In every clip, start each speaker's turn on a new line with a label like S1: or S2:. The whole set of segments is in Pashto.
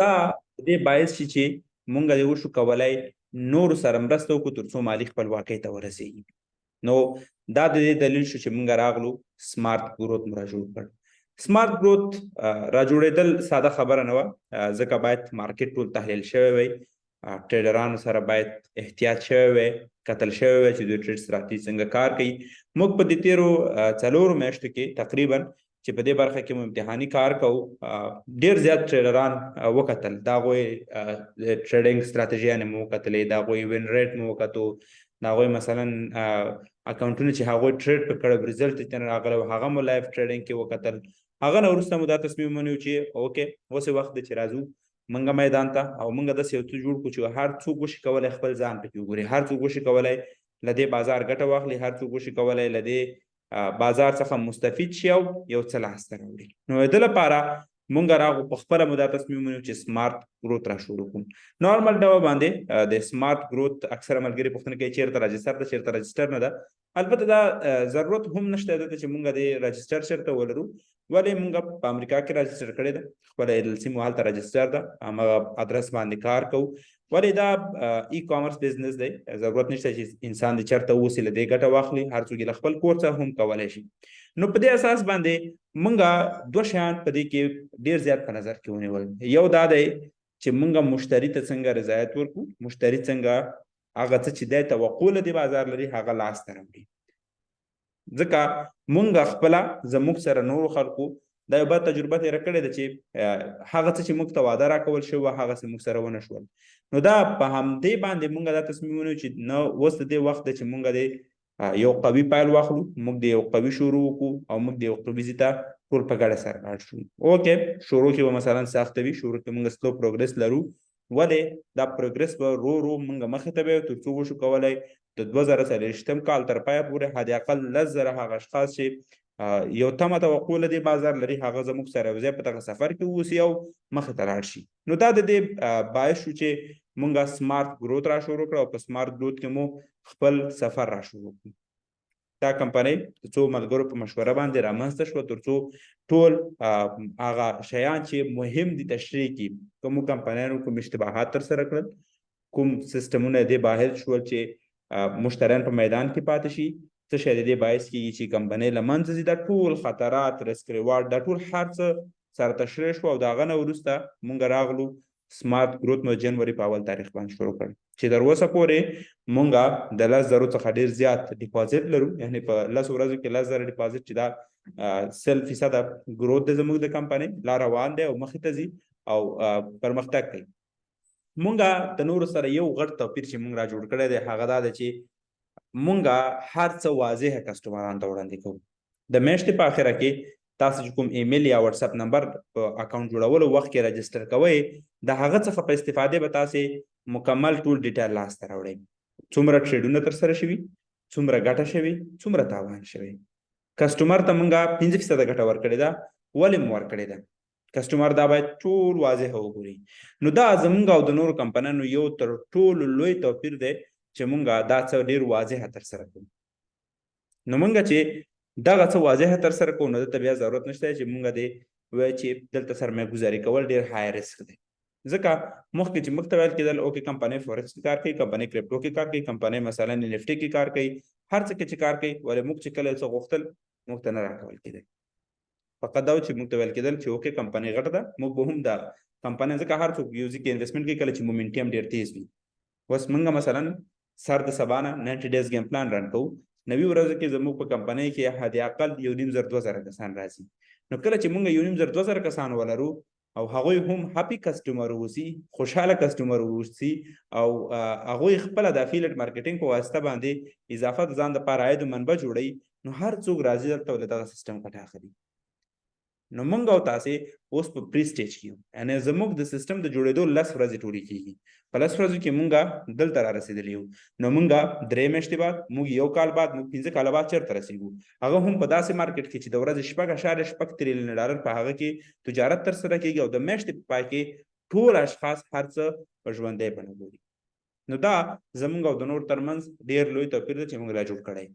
S1: دا دې باعث شي چې مونږ د وشو کولای نور سره مرسته وکړو ترڅو مالي خپلواکۍ ته ورسېږي. نو دا د دې دلیل شو چې مونږ راغلو سمارټ ګروت مو را جوړ کړ. سمارټ ګروت را جوړېدل ساده خبره نه وه، ځکه باید مارکیټ ټول تحلیل شوی وی، ټریډرانو سره باید احتیاط شوی وی، کتل شوی وی چې دوی ټریډ ستراتیژي څنګه کار کوي. موږ په دې تیرو 4 میاشتو کې تقریبا چې په دې برخه کې مو امتحاني کار کوو، ډېر زیات ټریډران وکتل، د هغوی ټریډینګ ستراتیژیانې مو وکتلې، د هغوی وین ریټ مو وکتو، د هغوی مثلا اکاونټونه چې هغوی ټریډ په کړی رزلټ یې ترې راغلی و هغه مو لایف ټریډینګ کې وکتل. هغه نه وروسته مو دا تصمیم ونیو چې اوکې اوس یې وخت دی چې راځو منګه میدان ته، او منګه داسې یو څه جوړ کړو چې هر څوک وشي کولی خپل ځان پکې وګوري، هر څوک وشي کولی له دې بازار ګټه واخلي، هر څوک وشي کولی له دې بازار څخه مستفید شي او یو څه لاسته راوړي. نو د لپاره مونږ راغو په خپله مو دا تصمیم ونیو چې سمارټ ګروت را شروع کړو. نارمل ډول باندې د سمارټ ګروت اکثره ملګري پوښتنه کوي چیرته رجسټر ده، چیرته رجسټر نه ده. البته دا ضرورت هم نشته دلته چې مونږ د رجسټر چیرته ولرو، ولې مونږ په امریکا کې رجسټر کړې ده، خپله LLC مو هلته رجسټر ده، همغه ادرس باندې کار کوو. ولې دا ای کامرس بزنس دی، ضرورت نشته چې انسان د چېرته اوسي له دې ګټه واخلي، هر څوک له خپل کور څخه هم کولی شي. نو په دې اساس باندې مونږ 2 شیان په دې کې ډېر زیات په نظر کې ونیول. یو دا دی چې مونږ مشتری ته څنګه رضایت ورکړو، مشتری څنګه هغه څه چې دی توقع له دې بازار لري هغه لاسته راوړي. ځکه مونږ خپله زموږ سره نورو خلکو دا یو بد تجربه تېره کړې ده چې هغه څه چې موږ ته واده راکول شوي وه هغه څه موږ سره ونه شول. نو دا په همدې باندې مونږ دا تصمیم ونیو چې نه اوس د دې وخت دی چې مونږ د یو قوي پیل واخلو، موږ د یو قوي شروع وکړو او موږ د یو قوي ځای ته ټول په ګډه سره لاړ شو. اوکې شروع کې به مثلا سخته وي، شروع کې موږ سلو پروګرس لرو، ولې دا پروګرس به رو رو موږ مخې ته به تر څو وشو کولی د 2024 کال تر پایه پورې حد اقل 10,000 هغه اشخاص چې یو تمه توقع له دې بازار لري هغه زموږ سره یو ځای په دغه سفر کې واوسي او مخې ته لاړ شي. نو دا د دې باعث شو چې مونږ سمارټ ګروت را شروع کړو او په سمارټ ګروت کې مو خپل سفر را شروع کړو. دا کمپنۍ د څو ملګرو په مشوره باندې رامنځته شوه تر څو ټول هغه شیان چې مهم دي تشریح کړي. کومو کمپنیانو کوم اشتباهات ترسره کړل، کوم سیستمونه دې باهر شول چې مشتریان په میدان کې پاتې شي، څه شی د دې باعث کېږي چې کمپنۍ له منځه ځي. دا ټول خطرات، رسک ریوارډ، دا ټول هر څه سره تشریح شو او د هغه نه وروسته مونږ راغلو سمارټ ګروت مو جنوري په اول تاریخ باندې شروع کړ چې تر اوسه پورې مونږ د 10,000 څخه ډېر زیات ډیپازیټ لرو، یعنې په 10 ورځو کې 10,000 ډیپازیټ چې دا 100% ګروت د زموږ د کمپنۍ لا روان دی او مخې ته ځي او پرمختګ کوي. مونږ د نورو سره یو غټ توپیر چې مونږ را جوړ کړی دی هغه دا ده چې مونږ هر څه واضح کسټمرانو ته وړاندې کوو. د میاشتې په اخره کې تاسو چې کوم ایمیل یا واتس اپ نمبر په اکاونټ جوړولو وخت کې رجسټر کوئ، د هغه څخه په استفادې به تاسې مکمل ټول ډیټیل لاسته راوړئ. څومره ټریډونه ترسره شوي، څومره ګټه شوي، څومره تاوان شوی. کسټمر ته مونږ 5% ګټه ورکړې ده، ولې مو ورکړې ده؟ کسټمر دا باید ټول واضح وګوري. نو دا زمونږ او د نورو کمپنیانو یو تر ټولو لوی توپیر دی چې مونږ دا څه ډېر واضح ترسره کوو. نو مونږ چې دغه څه واضح ترسره کوو نو دلته بیا ضرورت نشته چې مونږ دې وایو چې دلته سرمایه ګزاري کول ډېر های ریسک دی. ځکه مخکې چې موږ ته ویل کېدل اوکې کمپنۍ فورکس کې کار کوي، کمپنۍ کرپټو کې کار کوي، کمپنۍ مثلا NFT کې کار کوي، هر څه کې چې کار کوي، ولې موږ چې کله څه غوښتل موږ ته نه راکول کېدل. فقط دا و چې موږ ته ویل کېدل چې اوکې کمپنۍ غټه ده، موږ به هم دا کمپنۍ ځکه هر څوک یو ځای کې انویسټمنټ کوي کله چې مومنټیم ډېر تیز وي. اوس موږ مثلا سر د سبا نه 90 ډیز گیم پلان رن کوو، 90 ورځو کې زموږ په کمپنۍ کې حد اقل 1,500-2,000 کسان راځي. نو کله چې موږ 1,500-2,000 کسان ولرو او هغوی هم هاپي کسټمر اوسي، خوشحاله کسټمر اوسي او هغوی خپله د افیلیټ مارکیټینګ په واسطه باندې اضافه د ځان دپاره عاید منبع جوړوي، نو هر څوک راځي دلته له دغه سیستم ګټه اخلي. نو مونږ او تاسې اوس په پری سټیج کې یو، یعنې زموږ د سیستم د جوړېدو 10 ورځې ټولې کېږي. په 10 ورځو کې مونږ دلته را رسېدلي یو. نو مونږ 3 میاشتې بعد، مونږ 1 کال بعد، مونږ 15 کاله بعد چېرته رسېږو؟ هغه هم په داسې مارکیټ کې چې د ورځې 6.6 تریلیون ډالر په هغه کې تجارت ترسره کېږي او د میاشتې په پای کې ټول اشخاص هر څه په ژوندی بڼه ګوري. نو دا زمونږ او د نور ترمنځ ډېر لوی توپیر دی چې مونږ را جوړ کړی.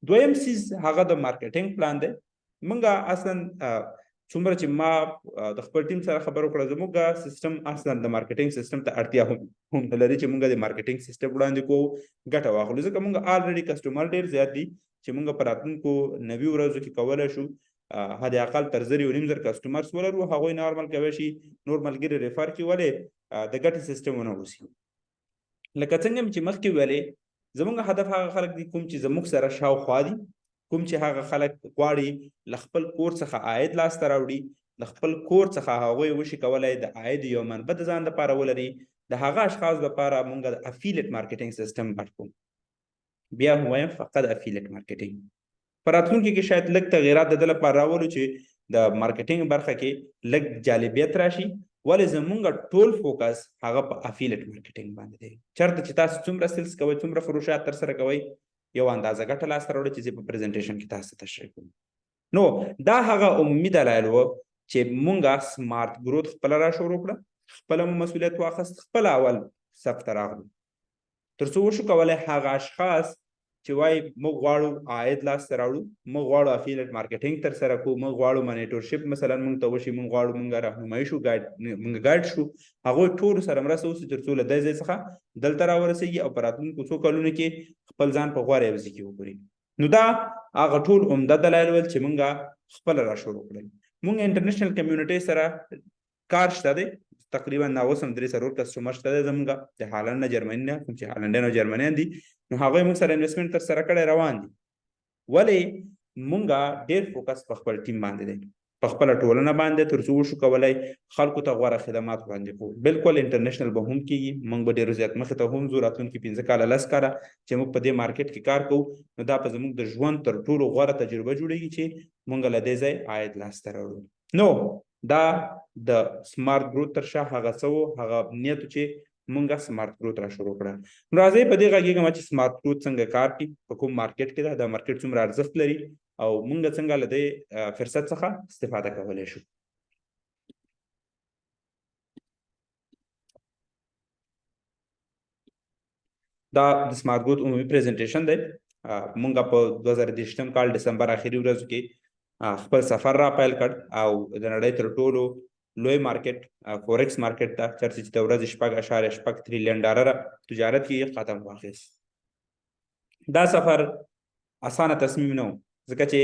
S1: دویم څیز هغه د مارکیټینګ پلان دی. مونږ اصلا څومره چې ما د خپل ټیم سره خبرو کړه زموږ سیستم اصلا د مارکیټینګ سیستم ته اړتیا هم نه لري چې موږ د مارکیټینګ سیستم وړاندې کوو ګټه واخلو ځکه موږ الریډي کسټمر ډېر زیات دي چې موږ په راتلونکو 90 ورځو کې کولی شو حد اقل تر 1.5 کسټمرز ولرو هغوی نارمل کولی شي نور ملګري ریفر کړي ولې د ګټې سیستم ونه اوسي لکه څنګه چې مخکې ویلې زموږ هدف هغه خلک دي کوم چې زموږ سره شاوخوا دي کوم چې هغه خلک غواړي له خپل کور څخه عاید لاسته راوړي د خپل کور څخه هغوی وشي کولی د عاید یو منبع د ځان دپاره ولري د هغه اشخاص لپاره موږ د افیلیټ مارکیټینګ سیستم غټ کوو بیا هم وایم فقط افیلیټ مارکیټینګ په راتلونکي کې شاید لږ تغیرات د ده لپاره راولو چې د مارکیټینګ برخه کې لږ جالبیت راشي ولې زموږ ټول فوکس هغه په افیلیټ مارکیټینګ باندې دی چېرته چې تاسو څومره سیلز کوئ څومره فروشات ترسره کوئ یو اندازه ګټه لاسته راوړئ چې زه په پریزنټیشن کې تاسو ته تشریح کوم نو دا هغه عمومي دلایل وو چې مونږه سمارټ ګروت خپله را شروع کړه خپله مو مسؤلیت واخیست خپله اول صف ته راغلو تر څو وشو کولی هغه اشخاص چې وایي موږ غواړو عاید لاسته راوړو موږ غواړو افیلیټ مارکیټینګ ترسره کړو موږ غواړو منیټورشپ مثلا موږ ته وشي موږ غواړو موږ راهنمایي شو موږ ګایډ شو هغوی ټولو سره مرسته وسي تر څو له دې ځای څخه دلته راورسېږي او په راتلونکو څو کلونو کې خپل ځان په غوره یوځای کې وګوري نو دا هغه ټول عمده دلایل ول چې موږ خپله را شروع کړل موږ انټرنیشنل کمیونټۍ سره کار شته دی تقریبا 903 کسټمر شته دی زموږ د هالند نه جرمني نه کوم چې هالنډیان او جرمنیان دي نو هغوی موږ سره انویسټمنټ ترسره کړی روان دي ولې موږ ډېر فوکس په خپل ټیم باندې دی په خپله ټولنه باندې تر څو وشو کولی خلکو ته غوره خدمات وړاندې کړو بالکل انټرنیشنل به هم کېږي موږ به ډېر زیات مخې ته هم ځو راتلونکي 15 کاله 10 کاله چې موږ په دې مارکیټ کې کار کوو نو دا په زموږ د ژوند تر ټولو غوره تجربه جوړېږي چې موږ له دې ځای عاید لاسته راوړو نو دا د سمارټ ګروت تر شا هغه څه وو هغه نیت چې موږ سمارټ ګروت را شروع کړه نو راځئ په دې غږېږم چې سمارټ ګروت څنګه کار کوي په کوم مارکیټ کې ده دا مارکیټ څومره ارزښت لري او موږ څنګه له دې فرصت څخه استفاده کولی شو دا د سمارټ ګروت عمومي پریزنټیشن دی موږ په 2023 کال ډسمبر اخري ورځو کې خپل سفر را پیل کړ او د نړۍ تر ټولو لوی مارکیټ فورکس مارکیټ ته چېرته چې د ورځې 6.6 تریلیون ډالره تجارت کې قدم واخیست دا سفر اسانه تصمیم نه و ځکه چې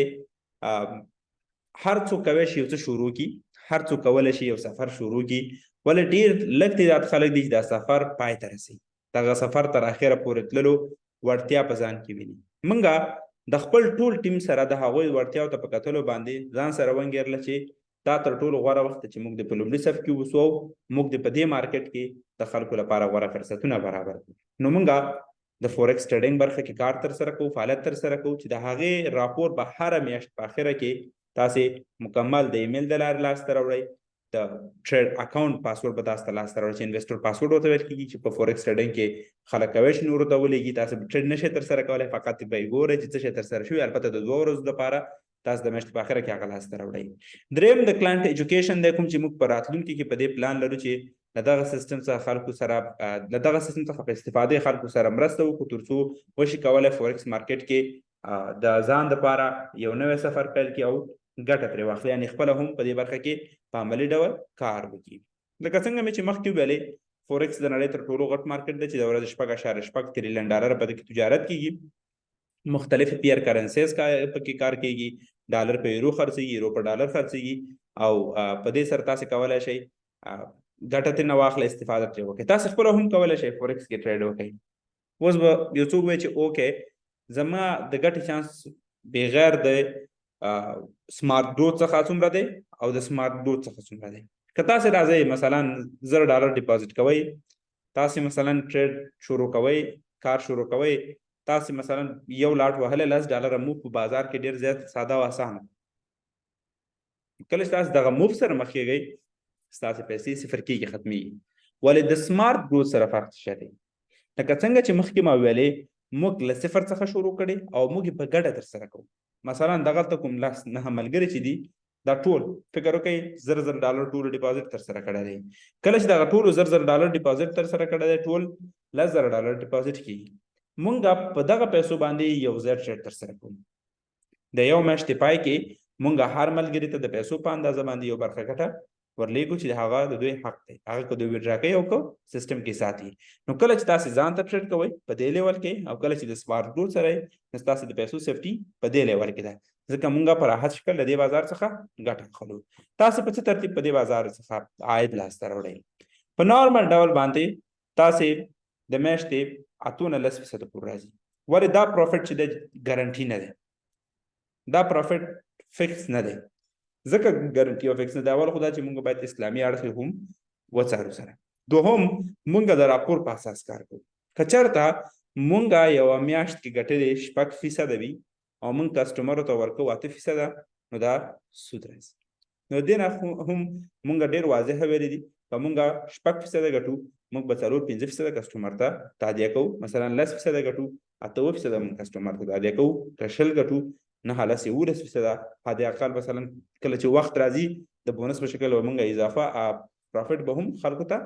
S1: هر څوک کولی شي یو څه شروع کړي هر څوک کولی شي یو سفر شروع کړي ولې ډېر لږ تعداد خلک دي چې دا سفر پای ته رسوي دغه سفر تر اخره پورې تللو وړتیا په ځان کې ویني موږ د خپل ټول ټیم سره د هغوی وړتیاو ته په کتلو باندې ځان سره ونګېرله چې دا تر ټولو غوره وخت چې موږ د په لومړي صف کې اوسو موږ د په دې مارکیټ کې د خلکو لپاره غوره فرصتونه برابر کړو نو موږ د فورکس ټریډینګ برخه کې کار ترسره کوو فعالیت ترسره کوو چې د هغې راپور به هره میاشت په اخره کې تاسې مکمل د ایمیل د لارې لاسته راوړئ د ټریډ اکاونټ پاسورډ به تاسو ته لاسته راوړئ چې انویسټر پاسورډ ورته ویل کېږي چې په فورکس ټریډینګ کې خلک کولی شي نورو ته ولیږي تاسو به ټریډ نشئ ترسره کولی فقط به یې ګورئ چې څه شی ترسره شوي البته د 2 ورځو لپاره تاسو د میاشتې په اخره کې هغه لاسته راوړئ دریم د کلاینټ ایجوکیشن دی کوم چې موږ په راتلونکي کې په دې پلان لرو چې له دغه سیستم څخه خلکو سره له دغه سیستم څخه په استفادې خلکو سره مرسته وکړو تر څو وشي کولی فورکس مارکیټ کې د ځان دپاره یو نوی سفر پیل کړي او ګټه پرې واخلي یعنې خپله هم په دې برخه کې په عملي ډول کار وکړي لکه څنګه مې چې مخکې ویلې فورکس د نړۍ تر ټولو غټ مارکیټ دی چې د ورځې 6.6 تریلیون ډالر په دې کې تجارت کېږي مختلف پیئر کرنسیز پکې کار کېږي ډالر په یورو خرڅېږي یورو په ډالر خرڅېږي او په دې سره تاسې کولی شئ ګټه ترې نه واخلئ استفاده ترې وکړئ تاسې خپله هم کولی شئ فورکس کې ټریډ وکړئ اوس به یو څوک وایي چې اوکې زما د ګټې چانس بغیر د سمارټ ګروت څخه څومره دی او د سمارټ ګروت څخه څومره دی که تاسې راځئ مثلا $1000 ډیپازیټ کوئ تاسې مثلا ټریډ شروع کوئ کار شروع کوئ تاسې مثلا یو لاټ وهلی $10 موف په بازار کې ډېر زیات ساده او اسانه کله چې تاسې دغه موف سره مخ کېږئ ستاسې پیسې صفر کېږي ختمېږي ولې د سمارټ ګروت سره فرق څه دی لکه څنګه چې مخکې ما ویلې موږ له صفر څخه شروع کړې او موږ یې په ګډه ترسره کوو مثلا دغلته کوم 9 ملګري چې دي دا ټول فکر وکړئ $1000 ټول ډیپازیټ ترسره کړی دی کله چې دغه ټولو $1000 ډیپازیټ ترسره کړی دی ټول $10,000 ډیپازیټ کېږي موږ په دغه پیسو باندې یو ځای ټریډ ترسره کوو د یو میاشتې پای کې مونږ هر ملګري ته د پیسو په اندازه باندې یو برخه ګټه ورلیږو چې هغه د دوی حق دی هغه که دوی وډرا کوي او که سیستم کې ساتي نو کله چې تاسو ځان ته ټریډ کوئ په دې لیول کې او کله چې د سمارټ ګول سره نو تاسو د پیسو سیفټي په دې لیول کې ده ځکه مونږ په راحت شکل د دې بازار څخه ګټه اخلو تاسو په څه ترتیب په دې بازار څخه عاید لاسته راوړئ په نارمل ډول باندې تاسو د میاشتې 18% پورې راځي ولې دا پروفیټ چې د ګارانټي نه ده دا پروفیټ فکس نه دی ځکه ګارانټي او فکس نه دی اول خو دا چې مونږ باید اسلامي اړخ هم وڅارو سره دوهم مونږ د راپور په اساس کار کوو که چېرته مونږ یوه میاشت کې ګټلې 6% وي او مونږ کسټمرو ته ورکوو 8% نو دا سود راځي نو دې نه هم مونږ ډېر واضح ویلي دي که مونږ 6% ګټو مونږ به 4-5% کسټمر ته تادیه کوو مثلا 10% ګټو 8% مونږ کسټمر ته تادیه کوو که 10 ګټو 9-10% حد اقل مثلا کله چې وخت راځي د بونس په شکل مونږ اضافه پروفیټ به هم خلکو ته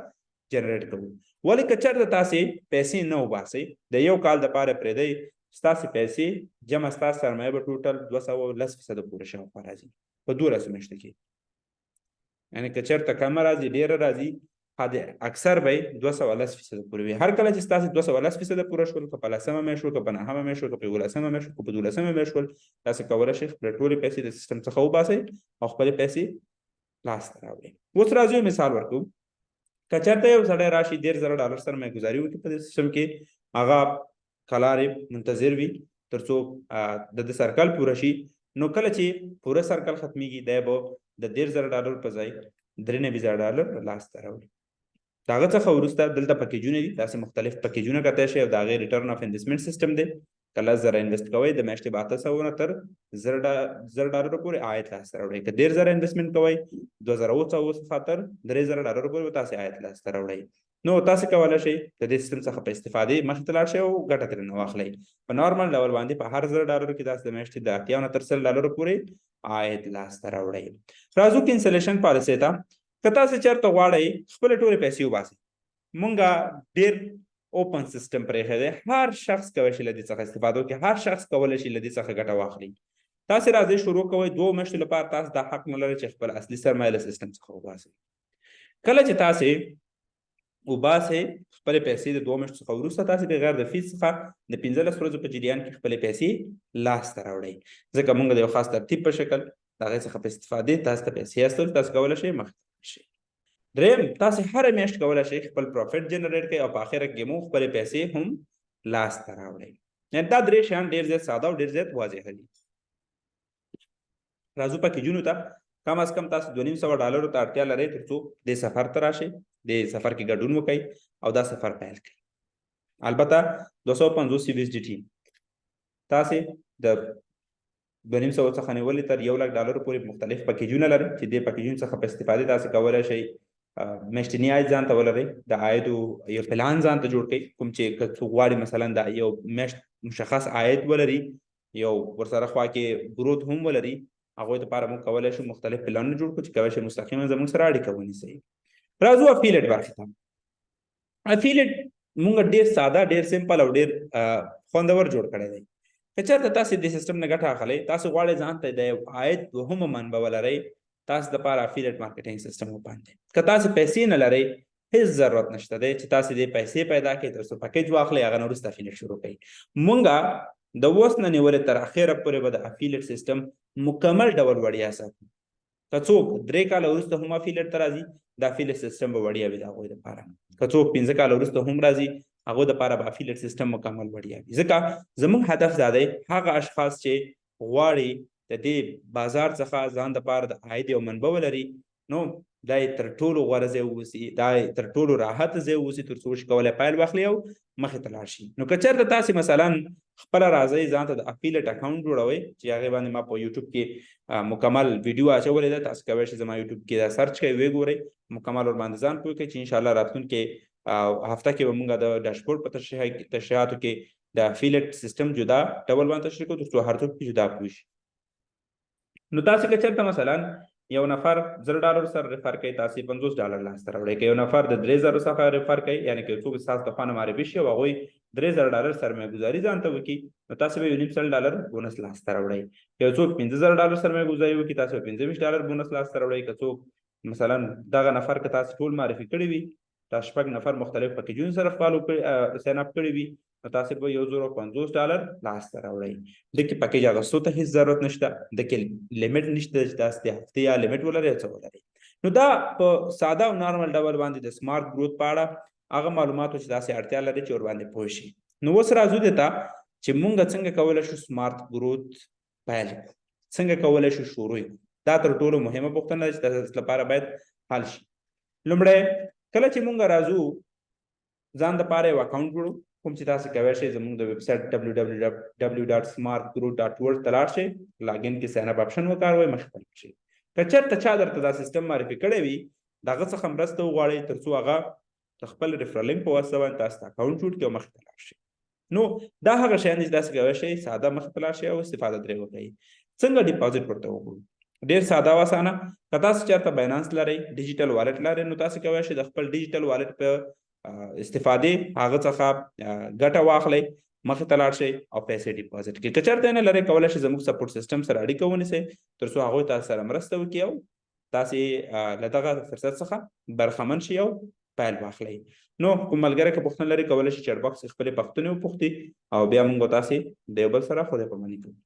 S1: جنریټ کوو ولې که چېرته تاسې پیسې نه وباسئ د یو کال دپاره پرېږدئ ستاسې پیسې جمع ستاسو سرمایه به ټوټل 210% پورې شاوخوا راځي په 12 میاشتو کې یعنې که چېرته کمه راځي ډېره راځي حد اکثر به 210% پورې وي هر کله چې ستاسو 210% پوره شول که په 10مه میاشت شول که په 9مه میاشت شول که په 11مه میاشت شول که په 12مه میاشت شول تاسو کولی شئ خپلې ټولې پیسې د سیستم څخه وباسئ او خپلې پیسې لاسته راوړئ اوس راځو مثال ورکوو که چېرته یو سړی راشي $10,000 سرمایه ګزاري وکړي په دې سیستم کې هغه کلارې منتظر وي تر څو د سرکل پوره شي نو کله چې پوره سرکل ختمیږي دی به د $10,000 په ځای $93,000 لاسته راوړي د هغه څخه وروسته دلته پکیجونه دي تاسو مختلف پکیجونه کتلی شئ او د هغې ریټرن اف انویسټمنټ سیستم دی که 10,000 انویسټ کوئ د میاشتې به 800 نه تر $1,000 پورې عاید لاسته راوړئ که 10,000 انویسټمنټ کوئ 2024 څخه تر $3,000 پورې به تاسې عاید لاسته راوړئ نو تاسو کولی شئ د دې سیستم څخه په استفادې مخې ته لاړ شئ او ګټه ترېنه واخلئ په نارمل ډول باندې په هر $1,000 کې تاسو د میاشتې د 80 نه تر $100 پورې عاید لاسته راوړئ راځو کینسلیشن پالیسۍ ته که تاسو چېرته غواړئ خپلې ټولې پیسې وباسئ مونږ ډېر اوپن سیستم پرېښی دی هر شخص کولی شي له دې څخه استفاده وکړي هر شخص کولی شي له دې څخه ګټه واخلي تاسې راځئ شروع کوئ 2 میاشتو لپاره تاسو دا حق نه لرئ چې خپل اصلي سرمایه له سیستم څخه وباسئ کله چې تاسې وباسئ خپلې پیسې د 2 میاشتو څخه وروسته تاسې بغیر د فیس څخه د 15 ورځو په جریان کې خپلې پیسې لاسته راوړئ ځکه مونږ د یو خاص ترتیب په شکل د هغې څخه په استفادې تاسو ته پیسې استول تاسو کولی شئ مخکې شئ دریم تاسې هره میاشت کولی شئ خپل پروفیټ جنریټ کړئ او په آخره کې مو خپلې پیسې هم لاسته راوړئ یعنې دا 3 شیان ډېر زیات ساده او ډېر زیات واضحه دي راځو پکیجونو ته کم از کم تاسو $2,500 ته اړتیا لرئ تر څو دې سفر ته راشئ دې سفر کې ګډون وکړئ او دا سفر پیل کړئ البته 250 CBSDT تاسې د 2,500 څخه نیولې تر $1,00,000 پورې مختلف پکیجونه لرئ چې دې پکیجونو څخه په استفادې تاسې کولی شئ میاشتني عاید ځان ته ولرئ د عایدو یو پلان ځان ته جوړ کړئ کوم چې که څوک غواړي مثلا د یو میاشت مشخص عاید ولري یو ورسره خوا کې ګروت هم ولري هغوی دپاره موږ کولی شو مختلف پلانونه جوړ کړو چې کولی شئ مستقیما زموږ سره اړیکه ونیسئ راځو افیلیټ برخې ته افیلیټ موږ ډېر ساده ډېر سمپل او ډېر خوندور جوړ کړی دی که چېرته تاسې د سیستم نه ګټه اخلئ تاسو غواړئ ځان ته د یو عاید دوهمه منبع ولرئ تاسو دپاره افیلیټ مارکیټینګ سیستم وباندئ که تاسې پیسې نه لرئ هیڅ ضرورت نشته دی چې تاسې دې پیسې پیدا کړئ تر څو پیکیج واخلئ هغه نه وروسته افیلیټ شروع کړئ مونږ د اوس نه نیولې تر اخره پورې به د افیلیټ سیستم مکمل ډول وړیا ساتو که څوک 3 کاله وروسته هم افیلیټ ته راځي د افیلیټ سیستم به وړیا وي د هغوی دپاره که څوک 15 کاله وروسته هم راځي هغوی دپاره به افیلیټ سیستم مکمل وړیا وي ځکه زموږ هدف دا دی هغه اشخاص چې غواړي د دې بازار څخه ځان دپاره د عاید یو منبع ولري نو دا یې تر ټولو غوره ځای واوسي دا یې تر ټولو راحت ځای واوسي تر څو وشي کولی پیل واخلي او مخې ته لاړ شي نو که چېرته تاسې مثلا خپله راځئ ځان ته د افیلیټ اکاونټ جوړوئ چې هغې باندې ما په یوټیوب کې مکمل ویډیو اچولی ده تاسو کولی شئ زما یوټیوب کې دا سرچ کوئ ویې ګورئ مکمل ورباندې ځان پوه کړئ چې انشاءالله راتلونکې هفته کې به مونږ د ډاشبورډ په تشریحاتو کې د افیلیټ سیستم جدا ډول باندې تشریح کوو تر څو هر څوک پرې جدا پوه شي نو تاسې که چېرته مثلا یو نفر $1000 سره ریفر کوي تاسو $50 لاسته راوړئ که یو نفر د 3000 څخه ریفر کوي یعنې که څوک ستاسو د خوا نه معرفي شي او هغوی $3000 سرمایه ګزاري ځان ته وکړي نو تاسو به $1.5 بونس لاسته راوړئ که یو څوک $15000 سرمایه ګزاري وکړي تاسو به $25 بونس لاسته راوړئ که څوک مثلا دغه نفر که تاسو ټول معرفي کړي وي تاسو شپږ نفر مختلف پیکیجونو سره فالو ساین اپ کړي وي نو تاسو به $150 لاسته راوړئ دغه پیکیج اغوستو ته هیڅ ضرورت نشته دغه لیمټ نشته چې تاسو د هفتې یا لیمټ ولرئ څه ولرئ نو دا په ساده او نارمل ډول باندې د سمارټ گروث په اړه هغه معلوماتو چې تاسو اړتیا لرئ چې ور باندې پوه شئ نو اوس راځو دې ته چې مونږ څنګه کولی شو سمارټ گروث پیل کړو څنګه کولی شو شروع کړو دا تر ټولو مهمه پوښتنه ده چې تاسو لپاره باید حل شي لومړی کله چې مونږ راځو ځان دپاره یو اکاونټ جوړو کوم چې تاسو کولی شئ زموږ د ویب سایټ www.smartgrowth.world ته لاړ شئ لاګین کې ساین اپ آپشن وکاروئ مخې ته لاړ شئ که چېرته چا درته دا سیسټم معرفي کړی وي د هغه څخه مرسته وغواړئ تر څو هغه د خپل ریفرل لینک په واسطه باندې تاسو ته اکاونټ جوړ کړي او مخې ته لاړ شئ نو دا هغه شیان دي چې تاسو کولی شئ ساده مخې ته لاړ شئ او استفاده ترې وکړئ څنګه ډیپازیټ ورته وکړو ډېر ساده او اسانه که تاسو چېرته باینانس لرئ ډیجیټل والټ لرئ نو تاسو کولی شئ د خپل ډیجیټل والټ په استفادې هغه څخه ګټه واخلئ مخې ته لاړ شئ او پیسې ډیپازیټ کړئ که چېرته یې نه لرئ کولی شئ زموږ سپورټ سیسټم سره اړیکه ونیسئ تر څو هغوی تاسو سره مرسته وکړي او تاسې له دغه فرصت څخه برخمن شئ او پیل واخلئ نو کوم ملګری که پوښتنه لري کولی شي چیټ باکس خپلې پوښتنې وپوښتي او بیا موږ تاسې د یو بل سره خدای پاماني کوو